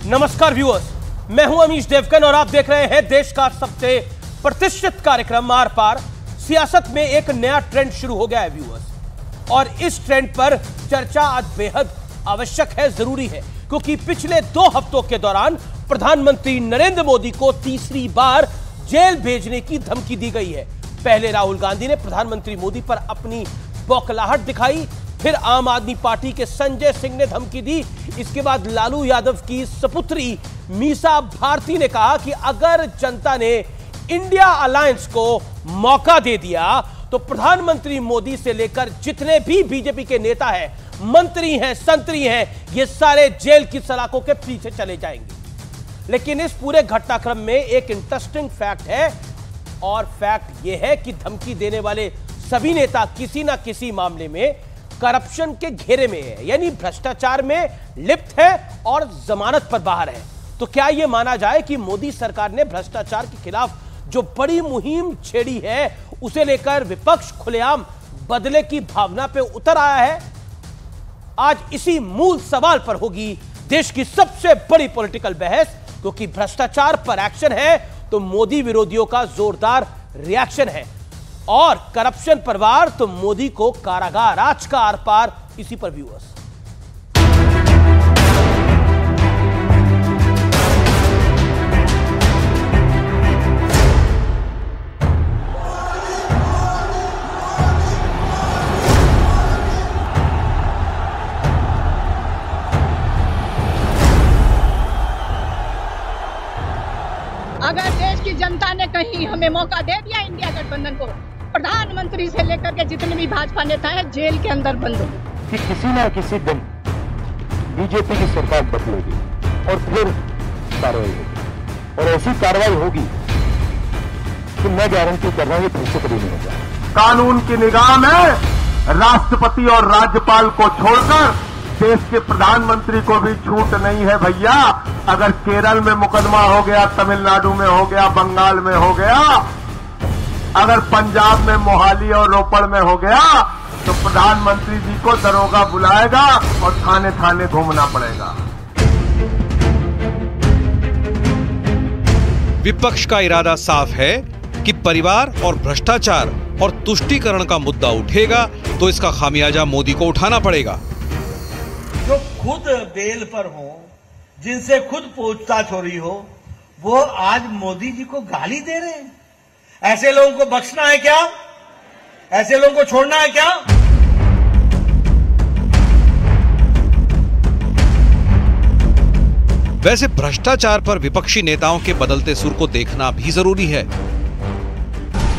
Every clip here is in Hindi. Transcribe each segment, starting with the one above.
नमस्कार व्यूअर्स, मैं हूं अमीश देवकन और आप देख रहे हैं देश का सबसे प्रतिष्ठित कार्यक्रम आर पार। सियासत में एक नया ट्रेंड शुरू हो गया है व्यूअर्स, और इस ट्रेंड पर चर्चा आज बेहद आवश्यक है, जरूरी है, क्योंकि पिछले 2 हफ्तों के दौरान प्रधानमंत्री नरेंद्र मोदी को तीसरी बार जेल भेजने की धमकी दी गई है। पहले राहुल गांधी ने प्रधानमंत्री मोदी पर अपनी बौखलाहट दिखाई, फिर आम आदमी पार्टी के संजय सिंह ने धमकी दी। इसके बाद लालू यादव की सपुत्री मीसा भारती ने कहा कि अगर जनता ने इंडिया अलायंस को मौका दे दिया तो प्रधानमंत्री मोदी से लेकर जितने भी बीजेपी के नेता हैं, मंत्री हैं, संतरी हैं, ये सारे जेल की सलाखों के पीछे चले जाएंगे। लेकिन इस पूरे घटनाक्रम में एक इंटरेस्टिंग फैक्ट है, और फैक्ट यह है कि धमकी देने वाले सभी नेता किसी ना किसी मामले में करप्शन के घेरे में है, यानी भ्रष्टाचार में लिप्त है और जमानत पर बाहर है। तो क्या यह माना जाए कि मोदी सरकार ने भ्रष्टाचार के खिलाफ जो बड़ी मुहिम छेड़ी है, उसे लेकर विपक्ष खुलेआम बदले की भावना पे उतर आया है? आज इसी मूल सवाल पर होगी देश की सबसे बड़ी पॉलिटिकल बहस, क्योंकि भ्रष्टाचार पर एक्शन है तो मोदी विरोधियों का जोरदार रिएक्शन है, और करप्शन पर वार तो मोदी को कारागार। आज का आर पार इसी पर व्यूअर्स। अगर देश की जनता ने कहीं हमें मौका दे दिया इंडिया गठबंधन को, प्रधानमंत्री से लेकर के जितने भी भाजपा नेता हैं जेल के अंदर बंद हो कि किसी न किसी दिन बीजेपी की सरकार बदलेगी और फिर कार्रवाई होगी, और ऐसी कार्रवाई होगी कि मैं गारंटी कर रहा हूं ये फिर से कभी नहीं होगा। कानून की निगाह में राष्ट्रपति और राज्यपाल को छोड़कर देश के प्रधानमंत्री को भी छूट नहीं है भैया। अगर केरल में मुकदमा हो गया, तमिलनाडु में हो गया, बंगाल में हो गया, अगर पंजाब में मोहाली और रोपड़ में हो गया, तो प्रधानमंत्री जी को दरोगा बुलाएगा और थाने थाने घूमना पड़ेगा। विपक्ष का इरादा साफ है कि परिवार और भ्रष्टाचार और तुष्टीकरण का मुद्दा उठेगा तो इसका खामियाजा मोदी को उठाना पड़ेगा। जो खुद बेल पर हो, जिनसे खुद पूछताछ हो रही हो, वो आज मोदी जी को गाली दे रहे हैं। ऐसे लोगों को बख्शना है क्या? ऐसे लोगों को छोड़ना है क्या? वैसे भ्रष्टाचार पर विपक्षी नेताओं के बदलते सुर को देखना भी जरूरी है।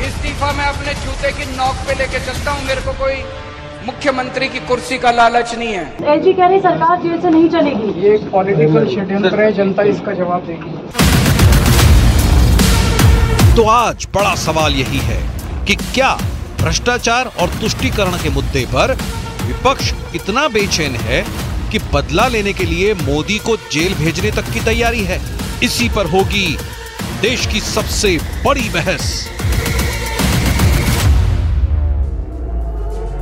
इस्तीफा मैं अपने जूते की नोक पे लेके चलता हूं, मेरे को कोई मुख्यमंत्री की कुर्सी का लालच नहीं है। एलजी कह रही सरकार जेल से नहीं चलेगी। ये एक पॉलिटिकल षड्यंत्र है, जनता इसका जवाब देगी। तो आज बड़ा सवाल यही है कि क्या भ्रष्टाचार और तुष्टीकरण के मुद्दे पर विपक्ष इतना बेचैन है कि बदला लेने के लिए मोदी को जेल भेजने तक की तैयारी है? इसी पर होगी देश की सबसे बड़ी बहस।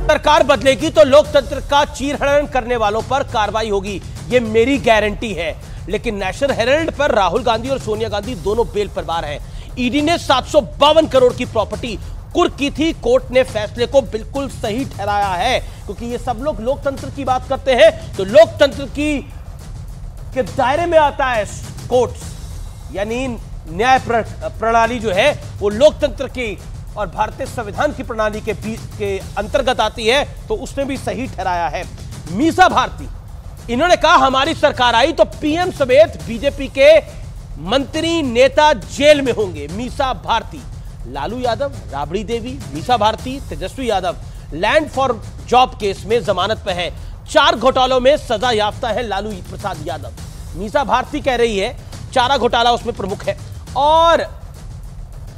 सरकार बदलेगी तो लोकतंत्र का चीरहरण करने वालों पर कार्रवाई होगी, ये मेरी गारंटी है। लेकिन नेशनल हेराल्ड पर राहुल गांधी और सोनिया गांधी दोनों बेल पर बाहर हैं। ईडी ने 752 करोड़ की प्रॉपर्टी कुर्क की थी। कोर्ट ने फैसले को बिल्कुल सही ठहराया है, क्योंकि ये सब लोग लोकतंत्र की बात करते हैं तो लोकतंत्र के दायरे में आता है कोर्ट्स, यानी न्याय प्रणाली जो है वो लोकतंत्र की और भारतीय संविधान की प्रणाली के अंतर्गत आती है, तो उसने भी सही ठहराया है। मीसा भारती, इन्होंने कहा हमारी सरकार आई तो पीएम समेत बीजेपी के मंत्री नेता जेल में होंगे। Misa Bharti, Lalu Yadav, Rabri Devi, Misa Bharti, Tejashwi Yadav land for job case में जमानत पे हैं। 4 घोटालों में सजा याफ्ता है लालू प्रसाद यादव। मीसा भारती कह रही है चारा घोटाला उसमें प्रमुख है, और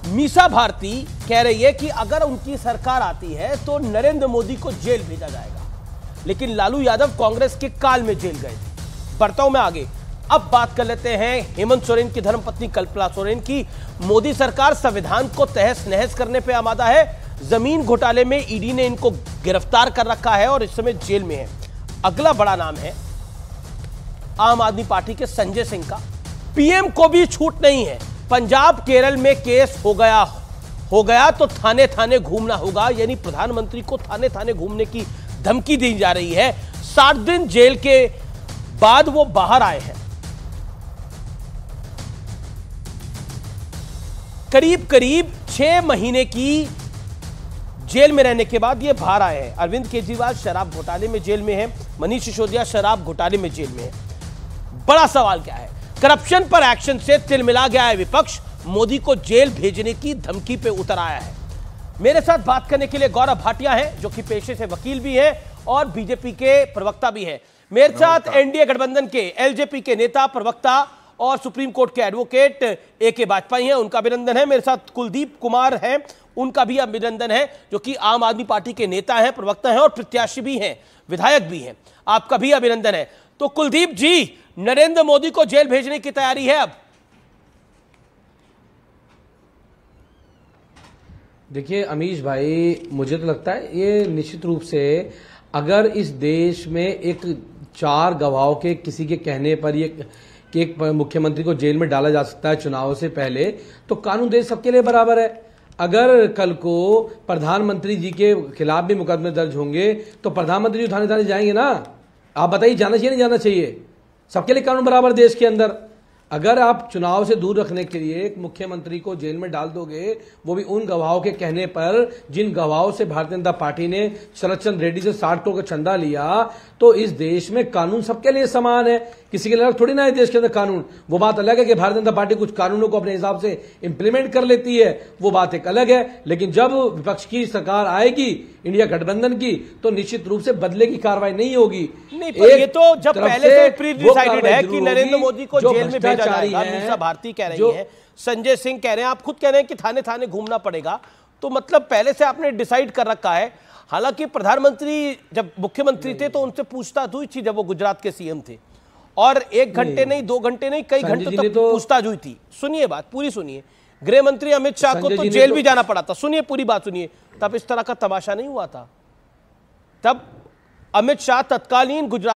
मीसा भारती कह रही है कि अगर उनकी सरकार आती है तो नरेंद्र मोदी को जेल भेजा जाएगा। लेकिन लालू यादव कांग्रेस के काल में जेल गए थे। बढ़ता हूं मैं आगे। अब बात कर लेते हैं हेमंत सोरेन की धर्मपत्नी कल्पना सोरेन की। मोदी सरकार संविधान को तहस नहस करने पर आमादा है। जमीन घोटाले में ईडी ने इनको गिरफ्तार कर रखा है और इस समय जेल में है। अगला बड़ा नाम है आम आदमी पार्टी के संजय सिंह का। पीएम को भी छूट नहीं है। पंजाब केरल में केस हो गया तो थाने थाने घूमना होगा, यानी प्रधानमंत्री को थाने थाने घूमने की धमकी दी जा रही है। 60 दिन जेल के बाद वो बाहर आए हैं। करीब करीब 6 महीने की जेल में रहने के बाद ये बाहर आए हैं। अरविंद केजरीवाल शराब घोटाले में जेल में है, मनीष सिसोदिया शराब घोटाले में जेल में है। बड़ा सवाल क्या है? करप्शन पर एक्शन से तिलमिला गया है विपक्ष, मोदी को जेल भेजने की धमकी पे उतर आया है। मेरे साथ बात करने के लिए गौरव भाटिया हैं, जो कि पेशे से वकील भी हैं और बीजेपी के प्रवक्ता भी हैं। मेरे साथ एनडीए गठबंधन के एलजेपी के नेता, प्रवक्ता और सुप्रीम कोर्ट के एडवोकेट ए.के. वाजपेयी हैं, उनका अभिनंदन है। मेरे साथ कुलदीप कुमार हैं, उनका भी अभिनंदन है, जो कि आम आदमी पार्टी के नेता हैं, प्रवक्ता हैं और प्रत्याशी भी हैं, विधायक भी हैं। आपका भी अभिनंदन है। तो कुलदीप जी, नरेंद्र मोदी को जेल भेजने की तैयारी है अब? देखिए अमीश भाई, मुझे तो लगता है ये निश्चित रूप से अगर इस देश में एक 4 गवाहों के किसी के कहने पर ये कि एक मुख्यमंत्री को जेल में डाला जा सकता है चुनाव से पहले, तो कानून देश सबके लिए बराबर है। अगर कल को प्रधानमंत्री जी के खिलाफ भी मुकदमे दर्ज होंगे तो प्रधानमंत्री जी थाने थाने जाएंगे ना? आप बताइए, जाना चाहिए नहीं जाना चाहिए? सबके लिए कानून बराबर देश के अंदर। अगर आप चुनाव से दूर रखने के लिए एक मुख्यमंत्री को जेल में डाल दोगे, वो भी उन गवाहों के कहने पर जिन गवाहों से भारतीय जनता पार्टी ने शरद चंद्र रेड्डी से 60 करोड़ का चंदा लिया, तो इस देश में कानून सबके लिए समान है, किसी के लिए अलग थोड़ी ना है देश के अंदर कानून। वो बात अलग है कि भारतीय जनता पार्टी कुछ कानूनों को अपने हिसाब से इंप्लीमेंट कर लेती है, वो बात एक अलग है। लेकिन जब विपक्ष की सरकार आएगी इंडिया गठबंधन की, तो निश्चित रूप से बदले की कार्रवाई नहीं होगी। नहीं, पर ये तो जब पहले से प्री डिसाइडेड है कि नरेंद्र मोदी को जेल में भेजा जाएगा। मीसा भारती कह रही है, संजय सिंह कह रहे हैं, आप खुद कह रहे हैं कि थाने थाने घूमना पड़ेगा, तो मतलब पहले से आपने डिसाइड कर रखा है। हालांकि प्रधानमंत्री जब मुख्यमंत्री थे तो उनसे पूछताछ हुई थी जब वो गुजरात के सीएम थे, और 1 घंटे नहीं, 2 घंटे नहीं, कई घंटों तक पूछताछ हुई थी। सुनिए बात पूरी सुनिए। गृह मंत्री अमित शाह को तो जेल भी जाना पड़ा था। सुनिए पूरी बात सुनिए। तब इस तरह का तमाशा नहीं हुआ था। तब अमित शाह तत्कालीन गुजरात